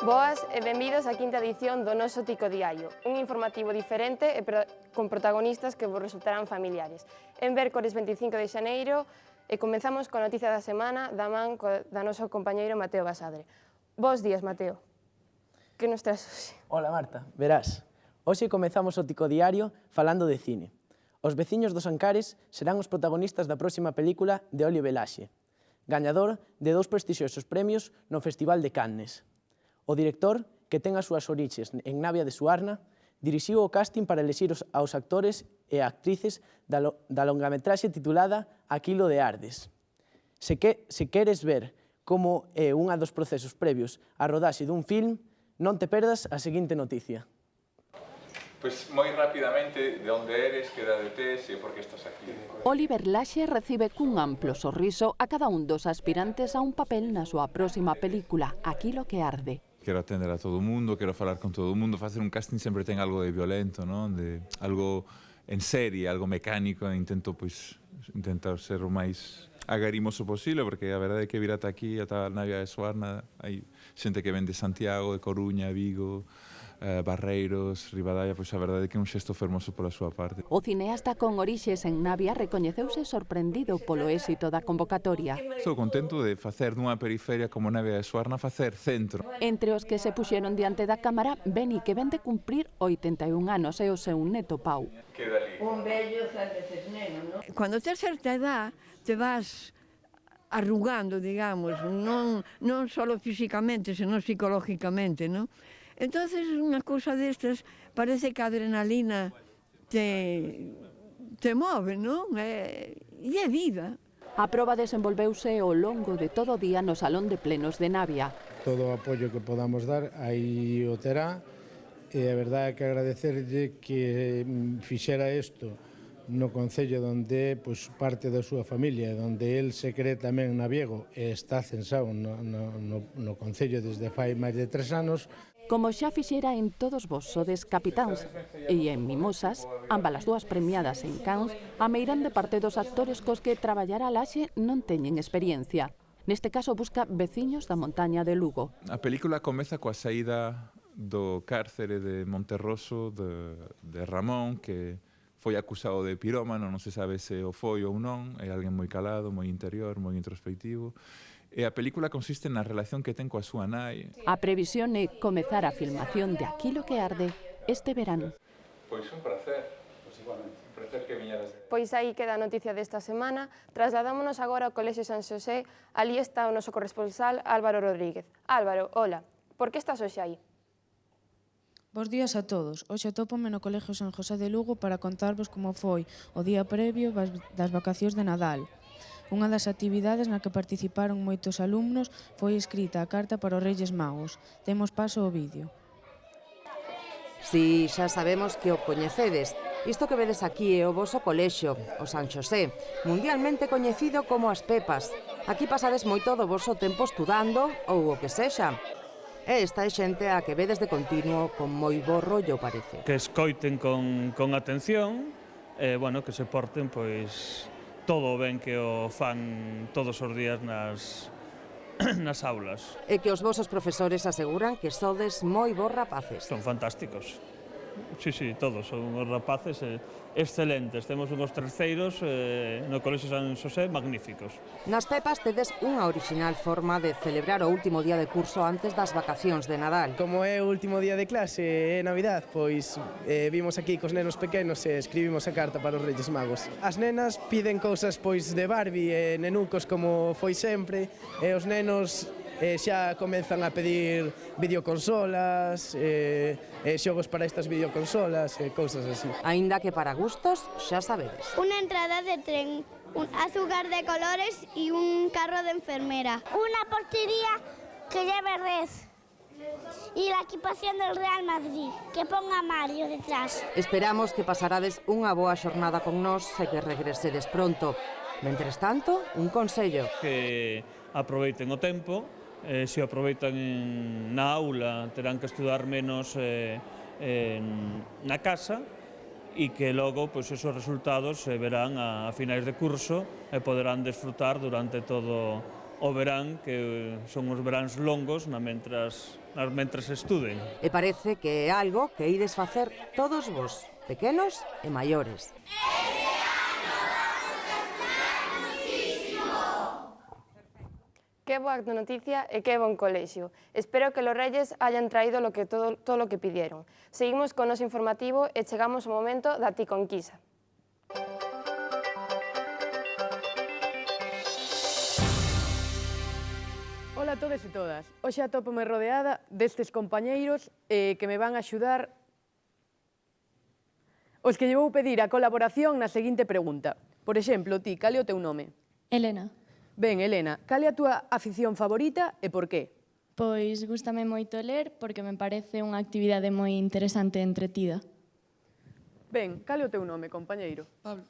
Boas e benvidos á quinta edición do noso Tico Diario, un informativo diferente e con protagonistas que vos resultarán familiares. En Vércores 25 de xaneiro comenzamos coa noticia da semana da man da noso compañeiro Mateo Basadre. Bos días, Mateo. Que nos traes hoxe? Hola, Marta. Verás, hoxe comezamos o Tico Diario falando de cine. Os veciños dos Ancares serán os protagonistas da próxima película de Oliver Laxe, gañador de 2 prestixiosos premios no Festival de Cannes. O director, que ten as súas orixes en Navia de Suarna, dirixiu o casting para elexir aos actores e actrices da longametraxe titulada Aquilo de Ardes. Se queres ver como é unha dos procesos previos á rodaxe dun film, non te perdas a seguinte noticia. Pois moi rapidamente, de onde eres, que edade tes e por que estás aquí? Oliver Laxe recibe cun amplo sorriso a cada un dos aspirantes a un papel na súa próxima película, Aquilo que arde. Quero atender a todo o mundo, quero falar con todo o mundo, facer un casting sempre ten algo de violento, non? De algo en serie, algo mecánico, e intento, pois, intentar ser o máis agarimoso posible, porque a verdade é que vir ata aquí, ata a Navia de Suarna, hai xente que ven de Santiago, de Coruña, Vigo, Barreiros, Ribadavia, pois a verdade é que é un xesto fermoso pola súa parte. O cineasta con orixes en Navia recoñeceuse sorprendido polo éxito da convocatoria. Estou contento de facer dunha periferia como Navia de Suarna, facer centro. Entre os que se puxeron diante da cámara, Beni, que ven de cumprir 81 anos, e o seu neto Pau. Queda ali. Un vello xa veces neno, non? Cando tes certa edad, te vas arrugando, digamos, non só físicamente, senón psicológicamente, non? Entonces, unha cousa destas, parece que a adrenalina te move, non? E é vida. A proba desenvolveuse ao longo de todo o día no Salón de Plenos de Navia. Todo o apoio que podamos dar, aí o terá, e a verdade é que agradecerlle que fixera isto no concello onde parte da súa familia, onde el se cree tamén naviego e está censado no concello desde fai máis de 3 anos. Como xa fixera en Todos vos sodes capitáns e en Mimosas, ambas as dúas premiadas en Cannes, a meirande parte dos actores cos que traballará Laxe non teñen experiencia. Neste caso busca veciños da montaña de Lugo. A película comeza coa saída do cárcere de Monterroso de Ramón, que foi acusado de pirómano, non se sabe se o foi ou non, é alguén moi calado, moi interior, moi introspectivo. E a película consiste na relación que ten coa súa nai. A previsión é comezar a filmación de Aquilo que arde este verano. Pois un placer. Pois igualmente. Un placer que viñeras. Pois aí queda a noticia desta semana. Trasladámonos agora ao Colexio San Xosé. Ali está o noso corresponsal Álvaro Rodríguez. Álvaro, hola. Por que estás hoxe aí? Bos días a todos. Hoxe atópome no Colexio San José de Lugo para contarvos como foi o día previo das vacacións de Nadal. Unha das actividades na que participaron moitos alumnos foi escrita a carta para os Reis Magos. Temos paso ao vídeo. Si, xa sabemos que o coñecedes. Isto que vedes aquí é o voso colexio, o San Xosé, mundialmente coñecido como as Pepas. Aquí pasades moito do voso tempo estudando ou o que sexa. E esta é xente a que vedes de continuo con moi bo rollo, parece. Que escoiten con atención e, bueno, que se porten, pois, todo o ben que o fan todos os días nas aulas. E que os vosos profesores aseguran que sodes moi bons rapaces. Son fantásticos. Sí, todos son os rapaces excelentes. Temos unhos terceiros no Colexio San Xosé magníficos. Nas Pepas tedes unha original forma de celebrar o último día de curso antes das vacacións de Nadal. Como é o último día de clase e Navidad, pois vimos aquí cos nenos pequenos e escribimos a carta para os Reis Magos. As nenas piden cousas pois de Barbie e nenucos como foi sempre, e os nenos xa comenzan a pedir videoconsolas, xogos para estas videoconsolas e cousas así. Aínda que para gustos, xa sabedes. Una entrada de tren, un azúcar de colores y un carro de enfermera. Una portería que lleve red. Y la equipación del Real Madrid, que ponga Mario detrás. Esperamos que pasarades unha boa xornada con nós e que regresedes pronto. Mentres tanto, un consello. Que aproveiten o tempo. Se o aproveitan na aula, terán que estudar menos na casa, e que logo esos resultados se verán a finais de curso e poderán desfrutar durante todo o verán, que son os veráns longos mentras estuden. E parece que é algo que ides facer todos vos, pequenos e maiores. Qué boa noticia e qué bon colexio. Espero que los reyes hayan traído todo lo que pidieron. Seguimos con o noso informativo e chegamos ao momento da Ticonquisa. Ola a todos e todas. Hoxe atópome rodeada destes compañeiros que me van a axudar os que lle vou pedir a colaboración na seguinte pregunta. Por exemplo, ti, cal é o teu nome? Elena. Ben, Elena, cal é a túa afición favorita e por qué? Pois gústame moito ler porque me parece unha actividade moi interesante e entretida. Ben, cal é o teu nome, compañeiro? Pablo.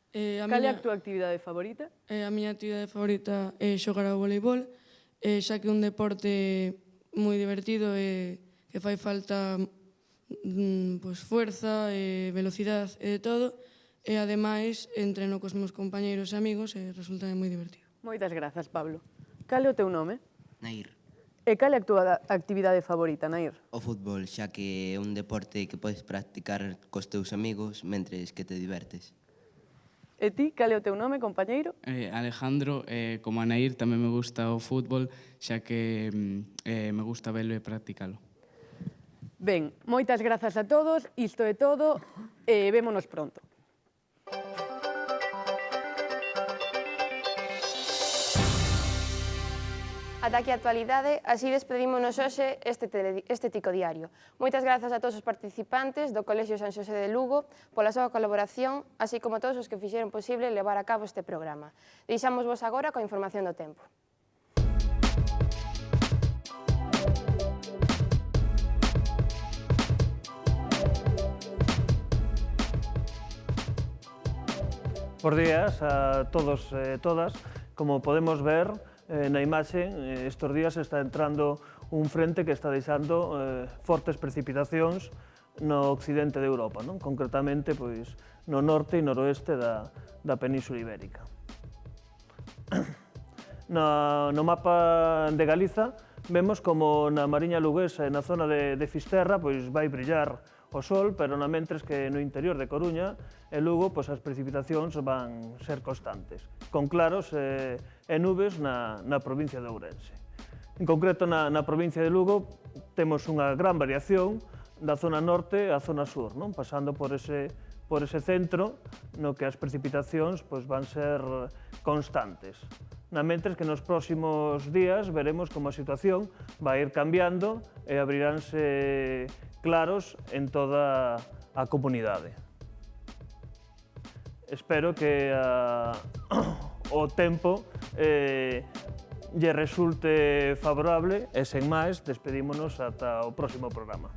Cal é a túa actividade favorita? A miña actividade favorita é xogar ao voleibol, xa que é un deporte moi divertido e que fai falta fuerza, velocidade e de todo, e ademais entreno cos meus compañeiros e amigos e resulta moi divertido. Moitas grazas, Pablo. Cal é o teu nome? Nair. E cal é a túa actividade favorita, Nair? O fútbol, xa que é un deporte que podes practicar cos teus amigos mentres que te divertes. E ti, cal é o teu nome, compañeiro? Alejandro, como a Nair, tamén me gusta o fútbol, xa que me gusta velo e practicalo. Ben, moitas grazas a todos, isto é todo, e vémonos pronto. Ata aquí a actualidade, así despedímonos hoxe este Tico Diario. Moitas grazas a todos os participantes do Colexio San Xosé de Lugo pola súa colaboración, así como a todos os que fixeron posible levar a cabo este programa. Deixamos vos agora coa información do tempo. Bos días a todos e todas. Como podemos ver na imaxe, estes días está entrando un frente que está deixando fortes precipitacións no occidente de Europa, concretamente no norte e noroeste da Península Ibérica. No mapa de Galiza vemos como na Mariña Luguesa e na zona de Fisterra vai brillar o sol, pero mentres que no interior de Coruña e Lugo as precipitacións van ser constantes, con claros e nubes na provincia de Ourense. En concreto, na provincia de Lugo temos unha gran variación da zona norte á zona sur, pasando por ese centro no que as precipitacións van ser constantes. Mentres que nos próximos días veremos como a situación vai ir cambiando e abriránse claros en toda a comunidade. Espero que o tempo lle resulte favorable e, sen máis, despedímonos ata o próximo programa.